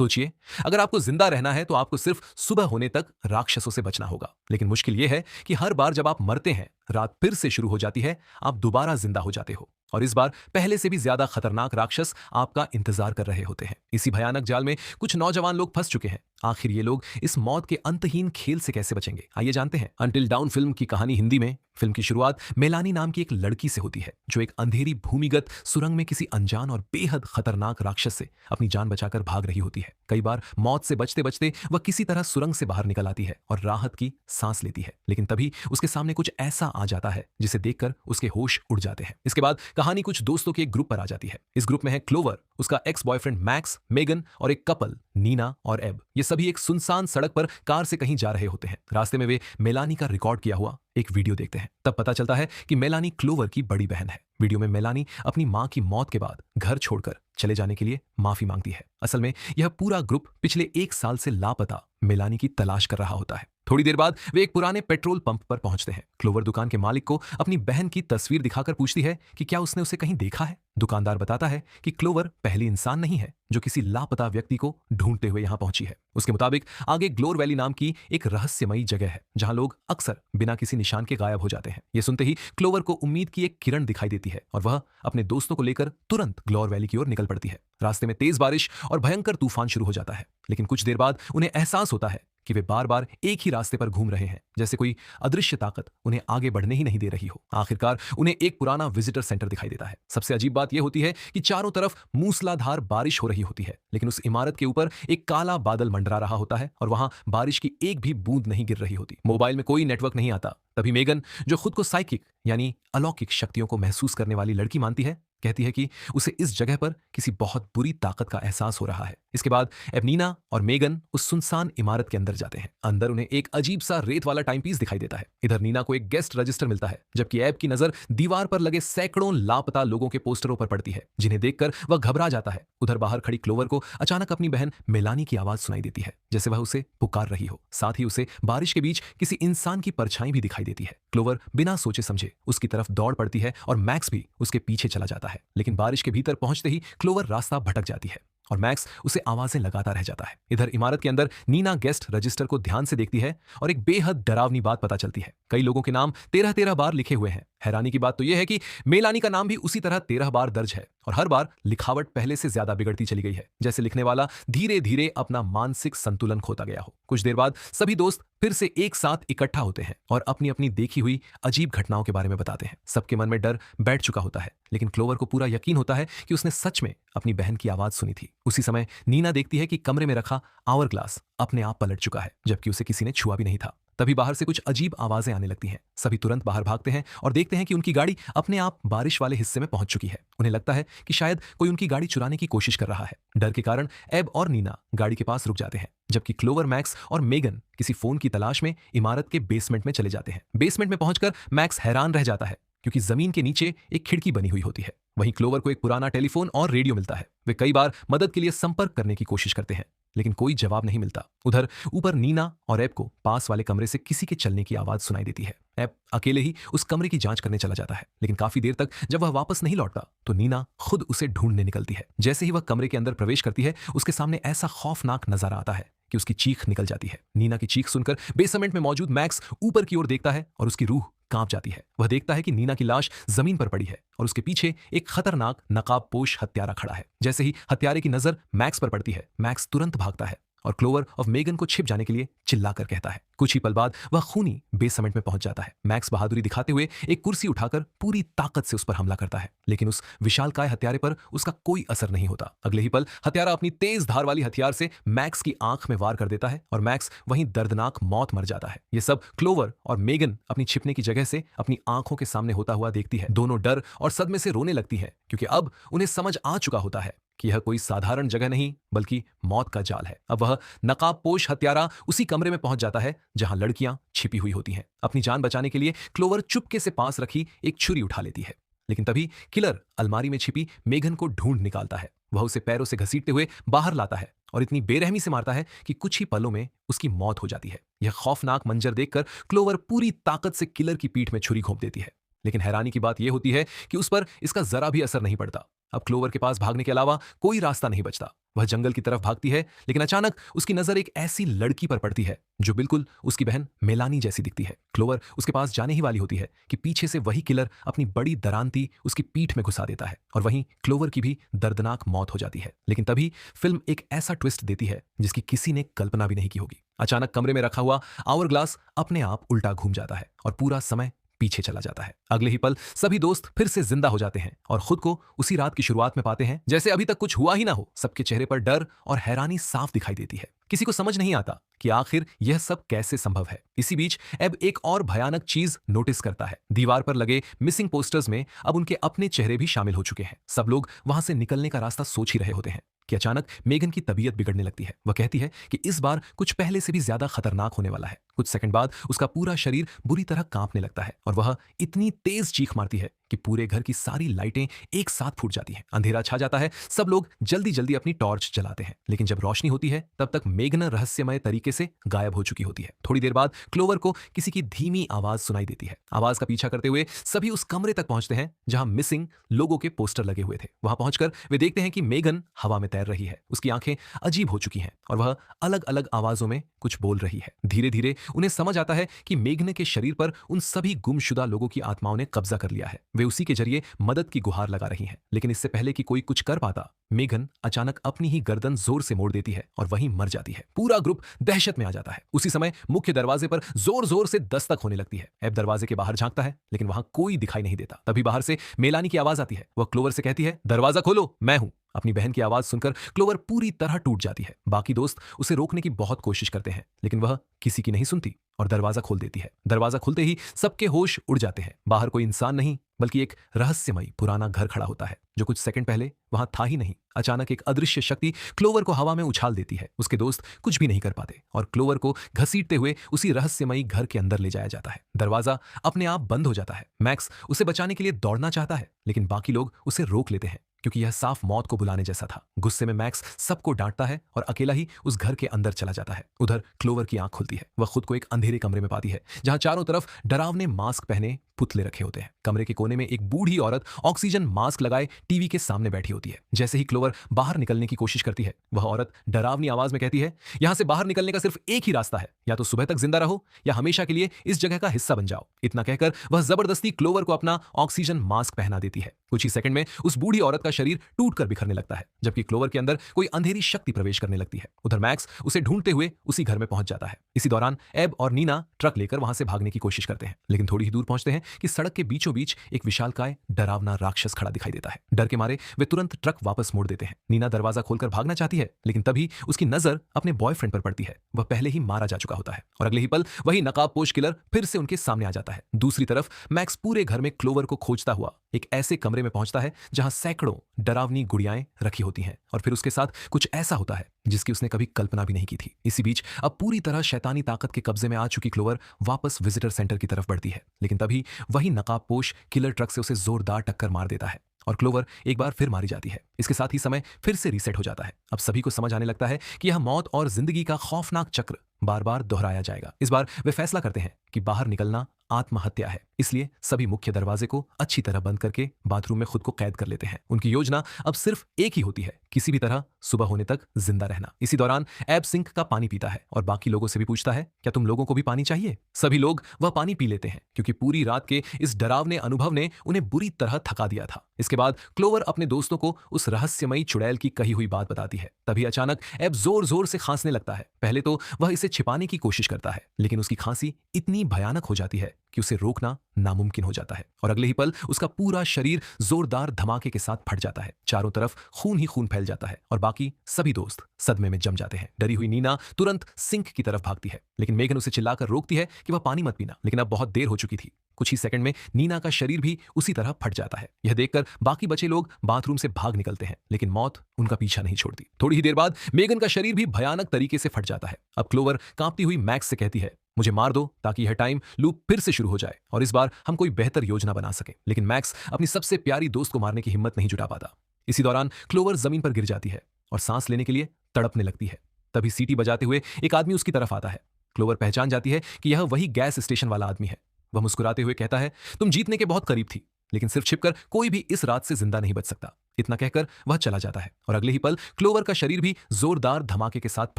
सोचिए, अगर आपको जिंदा रहना है तो आपको सिर्फ सुबह होने तक राक्षसों से बचना होगा। लेकिन मुश्किल यह है कि हर बार जब आप मरते हैं, रात फिर से शुरू हो जाती है, आप दोबारा जिंदा हो जाते हो। और इस बार पहले से भी ज्यादा खतरनाक राक्षस आपका इंतजार कर रहे होते हैं। इसी भयानक जाल में कुछ नौजवान लोग फंस चुके हैं। आखिर ये लोग इस मौत के अंतहीन खेल से कैसे बचेंगे, आइए जानते हैं। अंटिल डाउन फिल्म की कहानी हिंदी में। फिल्म की शुरुआत मेलानी नाम की एक लड़की से होती है, जो एक अंधेरी भूमिगत सुरंग में किसी अनजान और बेहद खतरनाक राक्षस से अपनी जान बचाकर भाग रही होती है। कई बार मौत से बचते बचते वह किसी तरह सुरंग से बाहर निकल आती है और राहत की सांस लेती है। लेकिन तभी उसके सामने कुछ ऐसा आ जाता है जिसे देखकर उसके होश उड़ जाते हैं। इसके बाद कहानी कुछ दोस्तों के एक ग्रुप पर आ जाती है। इस ग्रुप में है क्लोवर, उसका एक्स बॉयफ्रेंड मैक्स, मेगन और एक कपल नीना और एब। ये सभी एक सुनसान सड़क पर कार से कहीं जा रहे होते हैं। रास्ते में वे मेलानी का रिकॉर्ड किया हुआ एक वीडियो देखते हैं। तब पता चलता है कि मेलानी क्लोवर की बड़ी बहन है। वीडियो में मेलानी अपनी मां की मौत के बाद घर छोड़कर चले जाने के लिए माफी मांगती है। असल में यह पूरा ग्रुप पिछले 1 साल से लापता मेलानी की तलाश कर रहा होता है। थोड़ी देर बाद वे एक पुराने पेट्रोल पंप पर पहुंचते हैं। क्लोवर दुकान के मालिक को अपनी बहन की तस्वीर दिखाकर पूछती है कि क्या उसने उसे कहीं देखा है। दुकानदार बताता है कि क्लोवर पहली इंसान नहीं है जो किसी लापता व्यक्ति को ढूंढते हुए यहां पहुंची है। उसके मुताबिक आगे ग्लोर वैली नाम की एक रहस्यमयी जगह है, जहां लोग अक्सर बिना किसी निशान के गायब हो जाते हैं। यह सुनते ही क्लोवर को उम्मीद की एक किरण दिखाई देती है और वह अपने दोस्तों को लेकर तुरंत ग्लोर वैली की ओर निकल पड़ती है। रास्ते में तेज बारिश और भयंकर तूफान शुरू हो जाता है, लेकिन कुछ देर बाद उन्हें एहसास होता है कि वे बार बार एक ही रास्ते पर घूम रहे हैं, जैसे कोई अदृश्य ताकत उन्हें आगे बढ़ने ही नहीं दे रही हो। आखिरकार उन्हें एक पुराना विजिटर सेंटर दिखाई देता है। सबसे अजीब बात यह होती है कि चारों तरफ मूसलाधार बारिश हो रही होती है, लेकिन उस इमारत के ऊपर एक काला बादल मंडरा रहा होता है और वहां बारिश की एक भी बूंद नहीं गिर रही होती। मोबाइल में कोई नेटवर्क नहीं आता। तभी मेगन, जो खुद को साइकिक यानी अलौकिक शक्तियों को महसूस करने वाली लड़की मानती है, कहती है कि उसे इस जगह पर किसी बहुत बुरी ताकत का एहसास हो रहा है। इसके बाद एबनीना और मेगन उस सुनसान इमारत के अंदर जाते हैं। अंदर उन्हें एक अजीब सा रेत वाला टाइम पीस दिखाई देता है। इधर नीना को एक गेस्ट रजिस्टर मिलता है, जबकि एब की नजर दीवार पर लगे सैकड़ों लापता लोगों के पोस्टरों पर पड़ती है, जिन्हें देखकर वह घबरा जाता है। उधर बाहर खड़ी क्लोवर को अचानक अपनी बहन मेलानी की आवाज सुनाई देती है, जैसे वह उसे पुकार रही हो। साथ ही उसे बारिश के बीच किसी इंसान की परछाई भी दिखाई देती है। क्लोवर बिना सोचे समझे उसकी तरफ दौड़ पड़ती है और मैक्स भी उसके पीछे चला जाता है। लेकिन बारिश के भीतर पहुंचते ही क्लोवर रास्ता भटक जाती है और मैक्स उसे आवाजें लगाता रह जाता है। इधर इमारत के अंदर नीना गेस्ट रजिस्टर को ध्यान से देखती है और एक बेहद डरावनी बात पता चलती है। कई लोगों के नाम 13-13 बार लिखे हुए हैं। हैरानी की बात तो यह है कि मेलानी का नाम भी उसी तरह 13 बार दर्ज है और हर बार लिखावट पहले से ज्यादा बिगड़ती चली गई है, जैसे लिखने वाला धीरे धीरे अपना मानसिक संतुलन खोता गया हो। कुछ देर बाद सभी दोस्त फिर से एक साथ इकट्ठा होते हैं और अपनी अपनी देखी हुई अजीब घटनाओं के बारे में बताते हैं। सबके मन में डर बैठ चुका होता है, लेकिन क्लोवर को पूरा यकीन होता है कि उसने सच में अपनी बहन की आवाज सुनी थी। उसी समय नीना देखती है कि कमरे में रखा आवर ग्लास अपने आप पलट चुका है, जबकि उसे किसी ने छुआ भी नहीं था। तभी बाहर से कुछ अजीब आवाजें आने लगती हैं। सभी तुरंत बाहर भागते हैं और देखते हैं कि उनकी गाड़ी अपने आप बारिश वाले हिस्से में पहुंच चुकी है। उन्हें लगता है कि शायद कोई उनकी गाड़ी चुराने की कोशिश कर रहा है। डर के कारण एब और नीना गाड़ी के पास रुक जाते हैं, जबकि क्लोवर, मैक्स और मेगन किसी फोन की तलाश में इमारत के बेसमेंट में चले जाते हैं। बेसमेंट में पहुंचकर मैक्स हैरान रह जाता है, क्योंकि जमीन के नीचे एक खिड़की बनी हुई होती है। वहीं क्लोवर को एक पुराना टेलीफोन और रेडियो मिलता है। वे कई बार मदद के लिए संपर्क करने की कोशिश करते हैं, लेकिन कोई जवाब नहीं मिलता। उधर ऊपर नीना और एब को पास वाले कमरे से किसी के चलने की आवाज सुनाई देती है। एब अकेले ही उस कमरे की जांच करने चला जाता है, लेकिन काफी देर तक जब वह वापस नहीं लौटता तो नीना खुद उसे ढूंढने निकलती है। जैसे ही वह कमरे के अंदर प्रवेश करती है, उसके सामने ऐसा खौफनाक नजारा आता है कि उसकी चीख निकल जाती है। नीना की चीख सुनकर बेसमेंट में मौजूद मैक्स ऊपर की ओर देखता है और उसकी रूह कांप जाती है। वह देखता है कि नीना की लाश जमीन पर पड़ी है और उसके पीछे एक खतरनाक नकाबपोश हत्यारा खड़ा है। जैसे ही हत्यारे की नजर मैक्स पर पड़ती है, मैक्स तुरंत भागता है और क्लोवर और मेगन को छिप जाने के लिए चिल्लाकर कहता है। कुछ ही पल बाद वह खूनी बेसमेंट में पहुंच जाता है। मैक्स बहादुरी दिखाते हुए एक कुर्सी उठाकर पूरी ताकत से उस पर हमला करता है, लेकिन उस विशालकाय हत्यारे पर उसका कोई असर नहीं होता। अगले ही पल हत्यारा अपनी तेज धार वाली हथियार से मैक्स की आंख में वार कर देता है और मैक्स वहीं दर्दनाक मौत मर जाता है। यह सब क्लोवर और मेगन अपनी छिपने की जगह से अपनी आंखों के सामने होता हुआ देखती है। दोनों डर और सदमे से रोने लगती है, क्योंकि अब उन्हें समझ आ चुका होता है कि यह कोई साधारण जगह नहीं बल्कि मौत का जाल है। अब वह नकाबपोश हत्यारा उसी कमरे में पहुंच जाता है जहां लड़कियां छिपी हुई होती हैं। अपनी जान बचाने के लिए क्लोवर चुपके से पास रखी एक छुरी उठा लेती है, लेकिन तभी किलर अलमारी में छिपी मेगन को ढूंढ निकालता है। वह उसे पैरों से घसीटते हुए बाहर लाता है और इतनी बेरहमी से मारता है कि कुछ ही पलों में उसकी मौत हो जाती है। यह खौफनाक मंजर देखकर क्लोवर पूरी ताकत से किलर की पीठ में छुरी घोंप देती है, लेकिन हैरानी की बात यह होती है कि उस पर इसका जरा भी असर नहीं पड़ता। अब क्लोवर के पास भागने के अलावा कोई रास्ता नहीं बचता। वह जंगल की तरफ भागती है, लेकिन अचानक उसकी नजर एक ऐसी लड़की पर पड़ती है जो बिल्कुल उसकी बहन मेलानी जैसी दिखती है। क्लोवर उसके पास जाने ही वाली होती है कि पीछे से वही किलर अपनी बड़ी दरांती उसकी पीठ में घुसा देता है और वहीं क्लोवर की भी दर्दनाक मौत हो जाती है। लेकिन तभी फिल्म एक ऐसा ट्विस्ट देती है जिसकी किसी ने कल्पना भी नहीं की होगी। अचानक कमरे में रखा हुआ आवर ग्लास अपने आप उल्टा घूम जाता है और पूरा समय पीछे चला जाता है। अगले ही पल सभी दोस्त फिर से जिंदा हो जाते हैं और खुद को उसी रात की शुरुआत में पाते हैं जैसे अभी तक कुछ हुआ ही ना हो। सबके चेहरे पर डर और हैरानी साफ दिखाई देती है। किसी को समझ नहीं आता कि आखिर यह सब कैसे संभव है। इसी बीच एब एक और भयानक चीज नोटिस करता है। दीवार पर लगे मिसिंग पोस्टर्स में अब उनके अपने चेहरे भी शामिल हो चुके हैं। सब लोग वहां से निकलने का रास्ता सोच ही रहे होते हैं कि अचानक मेगन की तबीयत बिगड़ने लगती है। वह कहती है कि इस बार कुछ पहले से भी ज्यादा खतरनाक होने वाला है। कुछ सेकंड बाद उसका पूरा शरीर बुरी तरह कांपने लगता है और वह इतनी तेज चीख मारती है कि पूरे घर की सारी लाइटें एक साथ फूट जाती हैं। अंधेरा छा जाता है। सब लोग जल्दी जल्दी अपनी टॉर्च जलाते हैं, लेकिन जब रोशनी होती है तब तक मेगन रहस्यमय तरीके से गायब हो चुकी होती है। थोड़ी देर बाद क्लोवर को किसी की धीमी आवाज सुनाई देती है। आवाज का पीछा करते हुए सभी उस कमरे तक पहुंचते हैं जहां मिसिंग लोगों के पोस्टर लगे हुए थे। वहां पहुंचकर वे देखते हैं कि मेगन हवा में तैर रही है। उसकी आंखें अजीब हो चुकी हैं और वह अलग अलग आवाजों में कुछ बोल रही है। धीरे धीरे उन्हें समझ आता है कि मेगन के शरीर पर उन सभी गुमशुदा लोगों की आत्माओं ने कब्जा कर लिया है। वे उसी के जरिए मदद की गुहार लगा रही हैं। लेकिन इससे पहले कि कोई कुछ कर पाता, मेगन अचानक अपनी ही गर्दन जोर से मोड़ देती है और वहीं मर जाती है। पूरा ग्रुप दहशत में आ जाता है। उसी समय मुख्य दरवाजे पर जोर जोर से दस्तक होने लगती है। एब दरवाजे के बाहर झांकता है, लेकिन वहां कोई दिखाई नहीं देता। तभी बाहर से मेलानी की आवाज आती है। वह क्लोवर से कहती है, दरवाजा खोलो, मैं हूं। अपनी बहन की आवाज सुनकर क्लोवर पूरी तरह टूट जाती है। बाकी दोस्त उसे रोकने की बहुत कोशिश करते हैं, लेकिन वह किसी की नहीं सुनती और दरवाजा खोल देती है। दरवाजा खुलते ही सबके होश उड़ जाते हैं। बाहर कोई इंसान नहीं बल्कि एक रहस्यमयी पुराना घर खड़ा होता है जो कुछ सेकंड पहले वहां था ही नहीं। अचानक एक अदृश्य शक्ति क्लोवर को हवा में उछाल देती है। उसके दोस्त कुछ भी नहीं कर पाते और क्लोवर को घसीटते हुए उसी रहस्यमयी घर के अंदर ले जाया जाता है। दरवाजा अपने आप बंद हो जाता है। मैक्स उसे बचाने के लिए दौड़ना चाहता है, लेकिन बाकी लोग उसे रोक लेते हैं क्योंकि यह साफ मौत को बुलाने जैसा था। गुस्से में मैक्स सबको डांटता है और अकेला ही उस घर के अंदर चला जाता है। उधर क्लोवर की आंख खुलती है। वह खुद को एक अंधेरे कमरे में पाती है जहां चारों तरफ डरावने मास्क पहने पुतले रखे होते हैं। कमरे के कोने में एक बूढ़ी औरत ऑक्सीजन मास्क लगाए टीवी के सामने बैठी होती है। जैसे ही क्लोवर बाहर निकलने की कोशिश करती है, वह औरत डरावनी आवाज में कहती है, यहां से बाहर निकलने का सिर्फ एक ही रास्ता है, या तो सुबह तक जिंदा रहो या हमेशा के लिए इस जगह का हिस्सा बन जाओ। इतना कहकर वह जबरदस्ती क्लोवर को अपना ऑक्सीजन मास्क पहना देती है। कुछ ही सेकंड में उस बूढ़ी औरत का शरीर टूटकर बिखरने लगता है, जबकि क्लोवर के अंदर कोई अंधेरी शक्ति प्रवेश करने लगती है। उधर मैक्स उसे ढूंढते हुए उसी घर में पहुंच जाता है। इसी दौरान एब और नीना ट्रक लेकर वहां से भागने की कोशिश करते हैं, लेकिन थोड़ी ही दूर पहुंचते हैं कि सड़क के बीचों बीच एक विशालकाय डरावना राक्षस खड़ा दिखाई देता है। डर के मारे वे तुरंत ट्रक वापस मोड़ देते हैं। नीना दरवाजा खोलकर भागना चाहती है, लेकिन तभी उसकी नजर अपने बॉयफ्रेंड पर पड़ती है। वह पहले ही मारा जा चुका होता है और अगले ही पल वही नकाबपोश किलर फिर से उनके सामने आ जाता है। दूसरी तरफ मैक्स पूरे घर में क्लोवर को खोजता हुआ एक ऐसे कमरे में पहुंचता है जहां सैकड़ों डरावनी गुड़ियाएं रखी होती हैं और फिर उसके साथ कुछ ऐसा होता है जिसकी उसने कभी कल्पना भी नहीं की थी। इसी बीच अब पूरी तरह शैतानी ताकत के कब्जे में आ चुकी क्लोवर वापस विजिटर सेंटर की तरफ बढ़ती है, लेकिन तभी वही नकाबपोश किलर ट्रक से उसे जोरदार टक्कर मार देता है और क्लोवर एक बार फिर मारी जाती है। इसके साथ ही समय फिर से रीसेट हो जाता है। अब सभी को समझ आने लगता है कि यह मौत और जिंदगी का खौफनाक चक्र बार बार दोहराया जाएगा। इस बार वे फैसला करते हैं कि बाहर निकलना आत्महत्या है, इसलिए सभी मुख्य दरवाजे को अच्छी तरह बंद करके बाथरूम में खुद को कैद कर लेते हैं। उनकी योजना अब सिर्फ एक ही होती है, किसी भी तरह सुबह होने तक जिंदा रहना। इसी दौरान एब सिंक का पानी पीता है और बाकी लोगों से भी पूछता है, क्या तुम लोगों को भी पानी चाहिए? सभी लोग वह पानी पी लेते हैं क्योंकि पूरी रात के इस डरावने अनुभव ने उन्हें बुरी तरह थका दिया था। इसके बाद क्लोवर अपने दोस्तों को उस रहस्यमयी चुड़ैल की कही हुई बात बताती है। तभी अचानक एब जोर जोर से खांसने लगता है। पहले तो वह इसे छिपाने की कोशिश करता है, लेकिन उसकी खांसी इतनी भयानक हो जाती है कि उसे रोकना नामुमकिन हो जाता है और अगले ही पल उसका पूरा शरीर जोरदार धमाके के साथ फट जाता है। चारों तरफ खून ही खून फैल जाता है और बाकी सभी दोस्त सदमे में जम जाते हैं। डरी हुई नीना तुरंत सिंक की तरफ भागती है, लेकिन मेगन उसे चिल्लाकर रोकती है कि वह पानी मत पीना, लेकिन अब बहुत देर हो चुकी थी। कुछ ही सेकंड में नीना का शरीर भी उसी तरह फट जाता है। यह देखकर बाकी बचे लोग बाथरूम से भाग निकलते हैं, लेकिन मौत उनका पीछा नहीं छोड़ती। थोड़ी ही देर बाद मेगन का शरीर भी भयानक तरीके से फट जाता है। अब क्लोवर कांपती हुई मैक्स से कहती है, मुझे मार दो ताकि यह टाइम लूप फिर से शुरू हो जाए और इस बार हम कोई बेहतर योजना बना सके। लेकिन मैक्स अपनी सबसे प्यारी दोस्त को मारने की हिम्मत नहीं जुटा पाता। इसी दौरान क्लोवर जमीन पर गिर जाती है और सांस लेने के लिए तड़पने लगती है। तभी सीटी बजाते हुए एक आदमी उसकी तरफ आता है। क्लोवर पहचान जाती है कि यह वही गैस स्टेशन वाला आदमी है। वह मुस्कुराते हुए कहता है, तुम जीतने के बहुत करीब थी, लेकिन सिर्फ छिपकर कोई भी इस रात से जिंदा नहीं बच सकता। इतना कहकर वह चला जाता है और अगले ही पल क्लोवर का शरीर भी जोरदार धमाके के साथ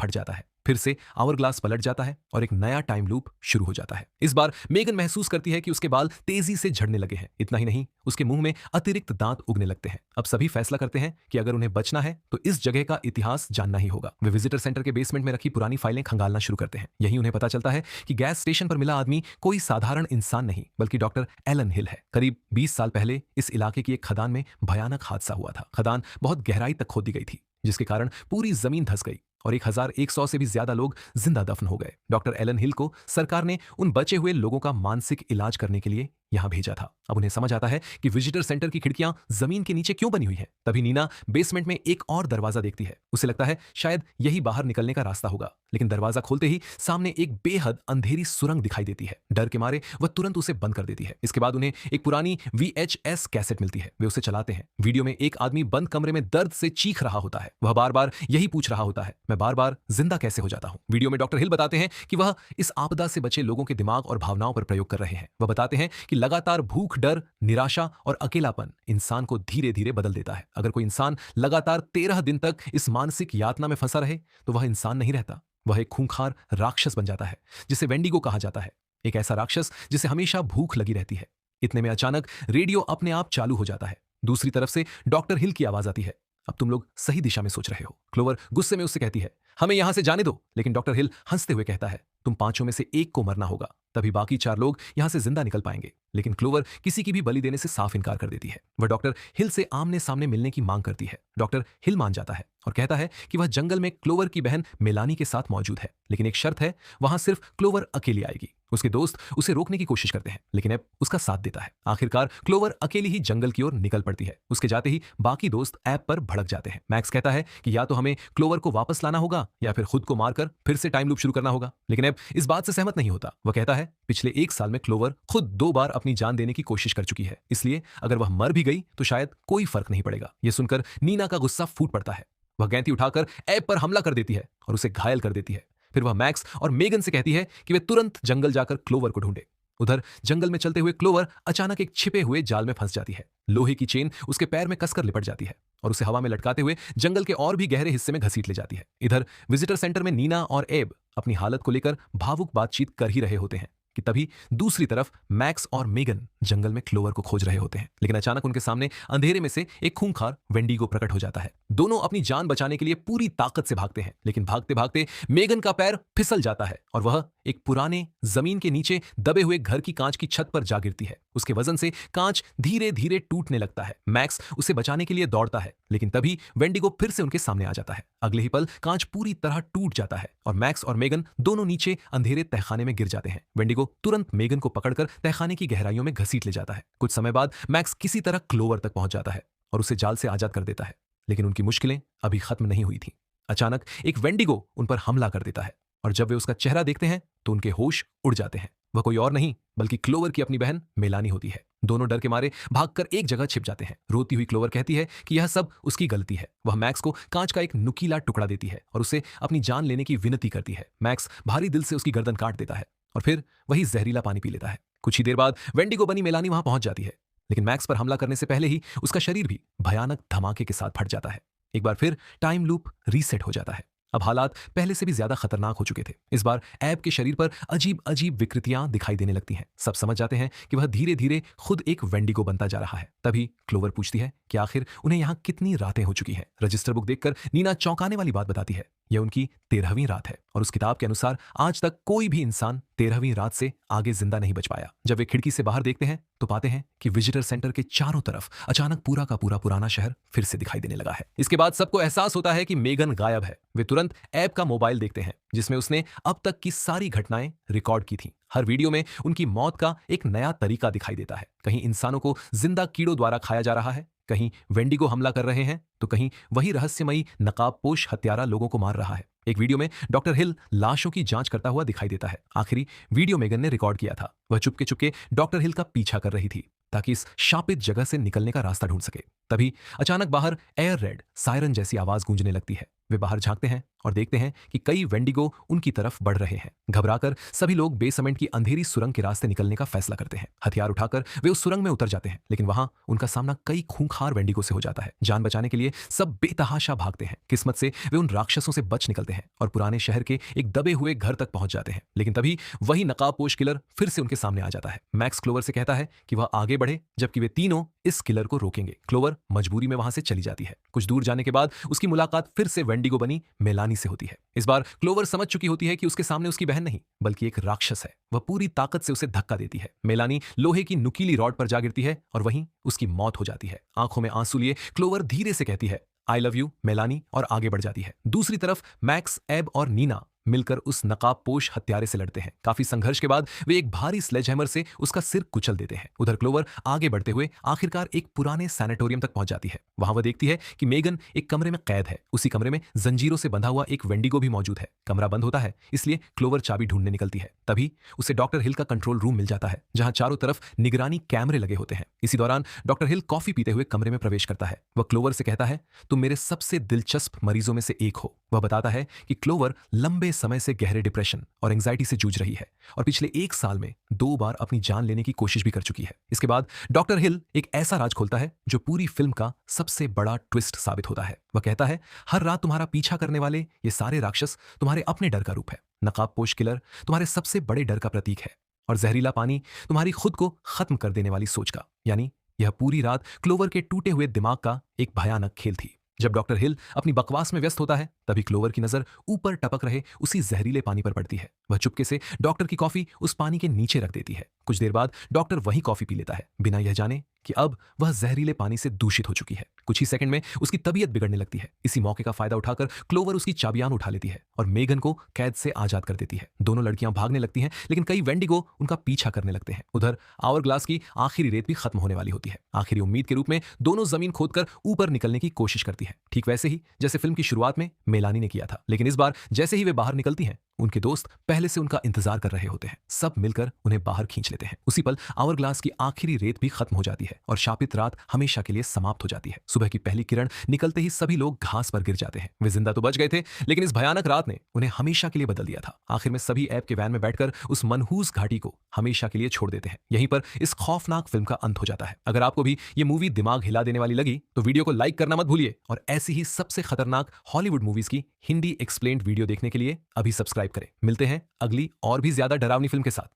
फट जाता है। फिर से आवर ग्लास पलट जाता है और एक नया टाइम लूप शुरू हो जाता है। इस बार मेगन महसूस करती है कि उसके बाल तेजी से झड़ने लगे हैं। इतना ही नहीं, उसके मुंह में अतिरिक्त दांत उगने लगते हैं। अब सभी फैसला करते हैं कि अगर उन्हें बचना है तो इस जगह का इतिहास जानना ही होगा। वे विजिटर सेंटर के बेसमेंट में रखी पुरानी फाइलें खंगालना शुरू करते हैं। यही उन्हें पता चलता है कि गैस स्टेशन पर मिला आदमी कोई साधारण इंसान नहीं बल्कि डॉक्टर एलन हिल है। करीब 20 साल पहले इस इलाके की एक खदान में भयानक हादसा हुआ था। खदान बहुत गहराई तक खोदी गई थी, जिसके कारण पूरी जमीन धंस गई और 1100 से भी ज्यादा लोग जिंदा दफन हो गए। डॉक्टर एलन हिल को सरकार ने उन बचे हुए लोगों का मानसिक इलाज करने के लिए यहां भेजा था। अब उन्हें समझ आता है कि विजिटर सेंटर की खिड़कियां जमीन के नीचे क्यों बनी हुई है। तभी नीना बेसमेंट में एक और दरवाजा देखती है। उसे लगता है शायद यही बाहर निकलने का रास्ता होगा, लेकिन दरवाजा खोलते ही सामने एक बेहद अंधेरी सुरंग दिखाई देती है। डर के मारे वह तुरंत उसे बंद कर देती है। इसके बाद उन्हें एक पुरानी VHS कैसेट मिलती है। वे उसे चलाते हैं। वीडियो में एक आदमी बंद कमरे में दर्द से चीख रहा होता है। वह बार बार यही पूछ रहा होता है, मैं बार बार जिंदा कैसे हो जाता हूं। वीडियो में डॉक्टर हिल बताते हैं कि वह इस आपदा से बचे लोगों के दिमाग और भावनाओं पर प्रयोग कर रहे हैं। वह बताते हैं कि लगातार भूख, डर, निराशा और अकेलापन इंसान को धीरे धीरे बदल देता है। अगर कोई इंसान लगातार 13 दिन तक इस मानसिक यातना में फंसा रहे तो वह इंसान नहीं रहता। वह एक खूंखार राक्षस बन जाता है, जिसे वेंडिगो कहा जाता है। एक ऐसा राक्षस जिसे हमेशा भूख लगी रहती है। इतने में अचानक रेडियो अपने आप चालू हो जाता है। दूसरी तरफ से डॉक्टर हिल की आवाज आती है, अब तुम लोग सही दिशा में सोच रहे हो। क्लोवर गुस्से में उससे कहती है, हमें यहां से जाने दो। लेकिन डॉक्टर हिल हंसते हुए कहता है, तुम पांचों में से एक को मरना होगा, तभी बाकी 4 लोग यहां से जिंदा निकल पाएंगे। लेकिन क्लोवर किसी की भी बलि देने से साफ इनकार कर देती है। वह डॉक्टर हिल से आमने सामने मिलने की मांग करती है। डॉक्टर हिल मान जाता है और कहता है कि वह जंगल में क्लोवर की बहन मेलानी के साथ मौजूद है, लेकिन एक शर्त है, वहां सिर्फ क्लोवर अकेली आएगी। उसके दोस्त उसे रोकने की कोशिश करते हैं, लेकिन ऐप उसका साथ देता है। आखिरकार क्लोवर अकेली ही जंगल की ओर निकल पड़ती है। उसके जाते ही बाकी दोस्त ऐप पर भड़क जाते हैं। मैक्स कहता है कि या तो हमें क्लोवर को वापस लाना होगा या फिर खुद को मारकर फिर से टाइम लूप शुरू करना होगा। लेकिन ऐप इस बात से सहमत नहीं होता। वह कहता है, पिछले 1 साल में क्लोवर खुद 2 बार अपनी जान देने की कोशिश कर चुकी है, इसलिए अगर वह मर भी गई तो शायद कोई फर्क नहीं पड़ेगा। यह सुनकर नीना का गुस्सा फूट पड़ता है। वह गैंती उठाकर ऐप पर हमला कर देती है और उसे घायल कर देती है। फिर वह मैक्स और मेगन से कहती है कि वे तुरंत जंगल जाकर क्लोवर को ढूंढे। उधर जंगल में चलते हुए क्लोवर अचानक एक छिपे हुए जाल में फंस जाती है। लोहे की चेन उसके पैर में कसकर लिपट जाती है और उसे हवा में लटकाते हुए जंगल के और भी गहरे हिस्से में घसीट ले जाती है। इधर विजिटर सेंटर में नीना और एब अपनी हालत को लेकर भावुक बातचीत कर ही रहे होते हैं कि तभी दूसरी तरफ मैक्स और मेगन जंगल में क्लोवर को खोज रहे होते हैं। लेकिन अचानक उनके सामने अंधेरे में से एक खूंखार वेंडिगो प्रकट हो जाता है। दोनों अपनी जान बचाने के लिए पूरी ताकत से भागते हैं, लेकिन भागते भागते मेगन का पैर फिसल जाता है और वह एक पुराने जमीन के नीचे दबे हुए घर की कांच की छत पर जा गिरती है। उसके वजन से कांच धीरे धीरे टूटने लगता है। मैक्स उसे बचाने के लिए दौड़ता है, लेकिन तभी वेंडिगो फिर से उनके सामने आ जाता है। अगले ही पल कांच पूरी तरह टूट जाता है और मैक्स और मेगन दोनों नीचे अंधेरे तहखाने में गिर जाते हैं। वेंडिगो तुरंत मेगन को पकड़कर तहखाने की गहराइयों में घसीट ले जाता है। कुछ समय बाद मैक्स किसी तरह क्लोवर तक पहुंच जाता है और उसे जाल से आजाद कर देता है। लेकिन उनकी मुश्किलें अभी खत्म नहीं हुई थीं। अचानक एक वेंडिगो उन पर हमला कर देता है और जब वे उसका चेहरा देखते हैं तो उनके होश उड़ जाते हैं। वह कोई और नहीं बल्कि क्लोवर की अपनी बहन मेलानी होती है। दोनों डर के मारे भागकर एक जगह छिप जाते हैं। रोती हुई क्लोवर कहती है कि यह सब उसकी गलती है। वह मैक्स को कांच का एक नुकीला टुकड़ा देती है और उसे अपनी जान लेने की विनती करती है। मैक्स भारी दिल से उसकी गर्दन काट देता है और फिर वही जहरीला पानी पी लेता है। कुछ ही देर बाद वेंडिगो बनी मेलानी वहां पहुंच जाती है, लेकिन मैक्स पर हमला करने से पहले ही उसका शरीर भी भयानक धमाके के साथ फट जाता है। एक बार फिर टाइम लूप रीसेट हो जाता है। अब हालात पहले से भी ज्यादा खतरनाक हो चुके थे। इस बार ऐब के शरीर पर अजीब अजीब विकृतियां दिखाई देने लगती हैं। सब समझ जाते हैं कि वह धीरे धीरे खुद एक वेंडिगो बनता जा रहा है। तभी क्लोवर पूछती है कि आखिर उन्हें यहाँ कितनी रातें हो चुकी हैं। रजिस्टर बुक देखकर नीना चौंकाने वाली बात बताती है, यह उनकी 13वीं रात है और उस किताब के अनुसार आज तक कोई भी इंसान 13वीं रात से आगे जिंदा नहीं बच पाया। जब वे खिड़की से बाहर देखते हैं तो पाते हैं कि विजिटर सेंटर के चारों तरफ अचानक पूरा का पूरा पुराना शहर फिर से दिखाई देने लगा है। इसके बाद सबको एहसास होता है कि मेगन गायब है। वे तुरंत ऐब का मोबाइल देखते हैं जिसमें उसने अब तक की सारी घटनाएं रिकॉर्ड की थीं। हर वीडियो में उनकी मौत का एक नया तरीका दिखाई देता है। कहीं इंसानों को जिंदा कीड़ों द्वारा खाया जा रहा है, कहीं वेंडिगो हमला कर रहे हैं, तो कहीं वही रहस्यमयी नकाबपोश हत्यारा लोगों को मार रहा है। एक वीडियो में डॉक्टर हिल लाशों की जांच करता हुआ दिखाई देता है। आखिरी वीडियो मेगन ने रिकॉर्ड किया था। वह चुपके चुपके डॉक्टर हिल का पीछा कर रही थी। ताकि इस शापित जगह से निकलने का रास्ता ढूंढ सके। तभी अचानक बाहर एयर रेड सायरन जैसी आवाज गूंजने लगती है। वे बाहर झांकते हैं और देखते हैं कि कई वेंडिगो उनकी तरफ बढ़ रहे हैं। घबराकर सभी लोग बेसमेंट की अंधेरी सुरंग के रास्ते निकलने का फैसला करते हैं। हथियार उठाकर वे उस सुरंग में उतर जाते हैं, लेकिन वहां उनका सामना कई खूंखार वेंडिगो से हो जाता है। जान बचाने के लिए सब बेतहाशा भागते हैं। किस्मत से वे उन राक्षसों से बच निकलते हैं और पुराने शहर के एक दबे हुए घर तक पहुंच जाते हैं। लेकिन तभी वही नकाबपोश किलर फिर से उनके सामने आ जाता है। मैक्स क्लोवर से कहता है कि वह आगे बढ़े, जबकि वे तीनों इस किलर को रोकेंगे। क्लोवर मजबूरी में वहां से चली जाती है। कुछ दूर जाने के बाद उसकी मुलाकात फिर से वेंडिगो बनी मेलानी से होती है। इस बार क्लोवर समझ चुकी होती है कि उसके सामने उसकी बहन नहीं बल्कि एक राक्षस है। वह पूरी ताकत से उसे धक्का देती है। मेलानी लोहे की नुकीली रॉड पर जा गिरती है और वहीं उसकी मौत हो जाती है। आंखों में आंसू लिए क्लोवर धीरे से कहती है, आई लव यू मेलानी, और आगे बढ़ जाती है। दूसरी तरफ मैक्स, एब और नीना मिलकर उस नकाबपोश हत्यारे से लड़ते हैं। काफी संघर्ष के बाद वे एक भारी स्लेजहैमर से उसका सिर कुचल देते हैं। उधर क्लोवर आगे बढ़ते हुए आखिरकार एक पुराने सैनिटोरियम तक पहुंच जाती है। वहां वह देखती है कि मेगन एक कमरे में कैद है। उसी कमरे में जंजीरों से बंधा हुआ एक वेंडिगो भी मौजूद है। कमरा बंद होता है, इसलिए क्लोवर चाबी ढूंढने निकलती है। तभी उसे डॉक्टर हिल का कंट्रोल रूम मिल जाता है, जहां चारों तरफ निगरानी कैमरे लगे होते हैं। इसी दौरान डॉक्टर हिल कॉफी पीते हुए कमरे में प्रवेश करता है। वह क्लोवर से कहता है, तुम मेरे सबसे दिलचस्प मरीजों में से एक हो। वह बताता है कि क्लोवर लंबे समय से गहरे डिप्रेशन और एंजाइटी से जूझ रही है और पिछले 1 साल में 2 बार अपनी जान लेने की कोशिश भी कर चुकी है। इसके बाद डॉक्टर हिल एक ऐसा राज खोलता है जो पूरी फिल्म का सबसे बड़ा ट्विस्ट साबित होता है। वह कहता है, हर रात तुम्हारा पीछा करने वाले ये सारे राक्षस तुम्हारे अपने डर का रूप है। नकाबपोश किलर तुम्हारे सबसे बड़े डर का प्रतीक है और जहरीला पानी तुम्हारी खुद को खत्म कर देने वाली सोच का। यानी यह पूरी रात क्लोवर के टूटे हुए दिमाग का एक भयानक खेल थी। जब डॉक्टर हिल अपनी बकवास में व्यस्त होता है, तभी क्लोवर की नजर ऊपर टपक रहे उसी जहरीले पानी पर पड़ती है। वह चुपके से डॉक्टर की कॉफी उस पानी के नीचे रख देती है। कुछ देर बाद डॉक्टर वही कॉफी पी लेता है, बिना यह जाने कि अब वह जहरीले पानी से दूषित हो चुकी है। कुछ ही सेकंड में उसकी तबीयत बिगड़ने लगती है। इसी मौके का फायदा उठाकर क्लोवर उसकी चाबियां उठा लेती है और मेगन को कैद से आजाद कर देती है। दोनों लड़कियां भागने लगती हैं, लेकिन कई वेंडिगो उनका पीछा करने लगते हैं। उधर आवर ग्लास की आखिरी रेत भी खत्म होने वाली होती है। आखिरी उम्मीद के रूप में दोनों जमीन खोदकर ऊपर निकलने की कोशिश करती है, ठीक वैसे ही जैसे फिल्म की शुरुआत में मेलानी ने किया था। लेकिन इस बार जैसे ही वे बाहर निकलती हैं, उनके दोस्त पहले से उनका इंतजार कर रहे होते हैं। सब मिलकर उन्हें बाहर खींच लेते हैं। उसी पल आवर ग्लास की आखिरी रेत भी खत्म हो जाती है और शापित रात हमेशा के लिए समाप्त हो जाती है। सुबह की पहली किरण निकलते ही सभी लोग घास पर गिर जाते हैं। वे जिंदा तो बच गए थे, लेकिन इस भयानक रात ने उन्हें हमेशा के लिए बदल दिया था। आखिर में सभी ऐप के वैन में बैठकर उस मनहूस घाटी को हमेशा के लिए छोड़ देते हैं। यहीं पर इस खौफनाक फिल्म का अंत हो जाता है। अगर आपको भी ये मूवी दिमाग हिला देने वाली लगी तो वीडियो को लाइक करना मत भूलिए और ऐसी ही सबसे खतरनाक हॉलीवुड मूवीज की हिंदी एक्सप्लेन्ड वीडियो देखने के लिए अभी सब्सक्राइब करें। मिलते हैं अगली और भी ज्यादा डरावनी फिल्म के साथ।